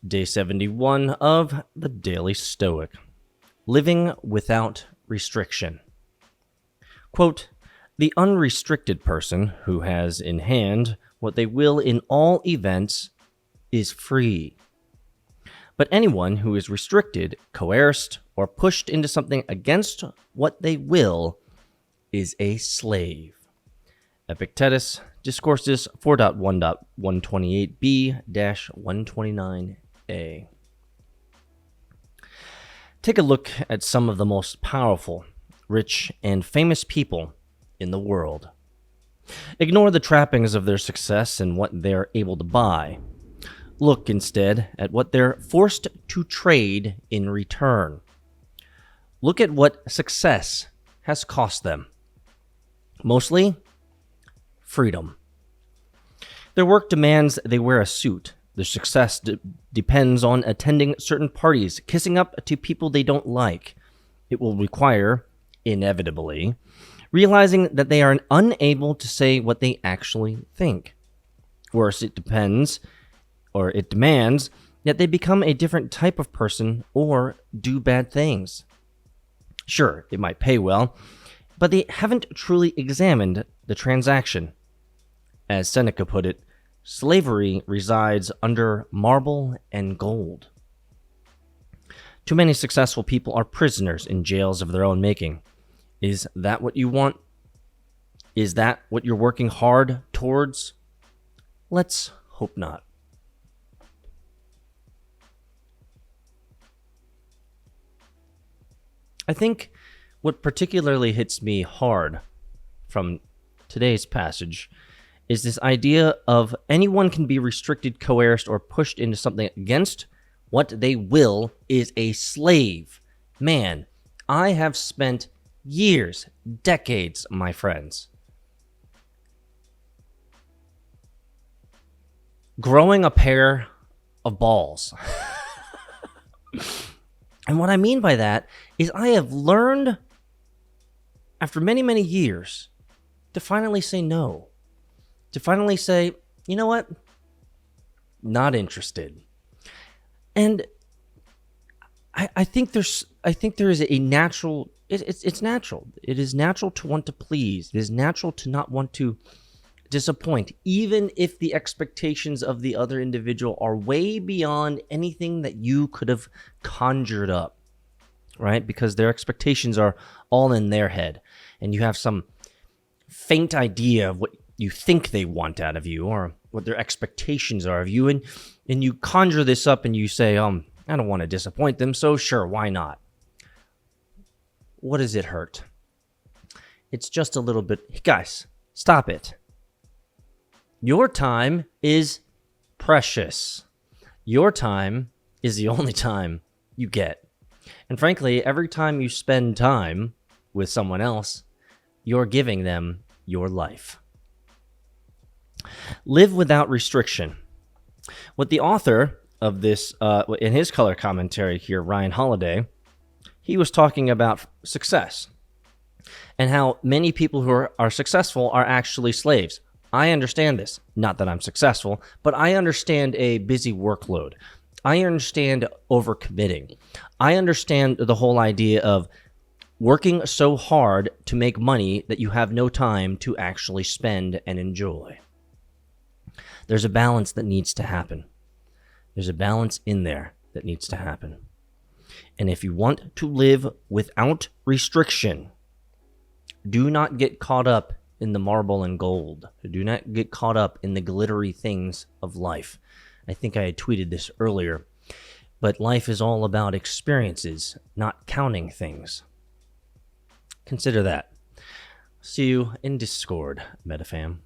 Day 71 of the Daily Stoic. Living without restriction. Quote, "The unrestricted person who has in hand what they will in all events is free. But anyone who is restricted, coerced, or pushed into something against what they will is a slave." Epictetus, Discourses 4.1.128b-129a. Take a look at some of the most powerful, rich, and famous people in the world. Ignore the trappings of their success and what they're able to buy. Look instead at what they're forced to trade in return. Look at what success has cost them. Mostly, freedom. Their work demands they wear a suit. Their success depends on attending certain parties, kissing up to people they don't like. It will require, inevitably, realizing that they are unable to say what they actually think. Worse, it demands that they become a different type of person or do bad things. Sure, it might pay well, but they haven't truly examined the transaction. As Seneca put it, slavery resides under marble and gold. Too many successful people are prisoners in jails of their own making. Is that what you want? Is that what you're working hard towards? Let's hope not. I think what particularly hits me hard from today's passage is this idea of anyone can be restricted, coerced, or pushed into something against what they will is a slave. Man, I have spent years, decades, my friends, growing a pair of balls. And what I mean by that is I have learned, after many, many years, to finally say no. To finally say, you know what? Not interested. And I think there is a natural. It's natural. It is natural to want to please. It is natural to not want to disappoint, even if the expectations of the other individual are way beyond anything that you could have conjured up, right? Because their expectations are all in their head, and you have some faint idea of what you think they want out of you or what their expectations are of you, and you conjure this up and you say, I don't want to disappoint them, so sure, why not? What does it hurt? It's just a little bit. Guys, stop it. Your time is precious. Your time is the only time you get. And frankly, every time you spend time with someone else, you're giving them your life. Live without restriction. What the author of this, in his color commentary here, Ryan Holiday, he was talking about success and how many people who are successful are actually slaves. I understand this. Not that I'm successful, but I understand a busy workload. I understand overcommitting. I understand the whole idea of working so hard to make money that you have no time to actually spend and enjoy. There's a balance that needs to happen. There's a balance in there that needs to happen. And if you want to live without restriction, do not get caught up in the marble and gold. Do not get caught up in the glittery things of life. I think I had tweeted this earlier, but life is all about experiences, not counting things. Consider that. See you in Discord, MetaFam.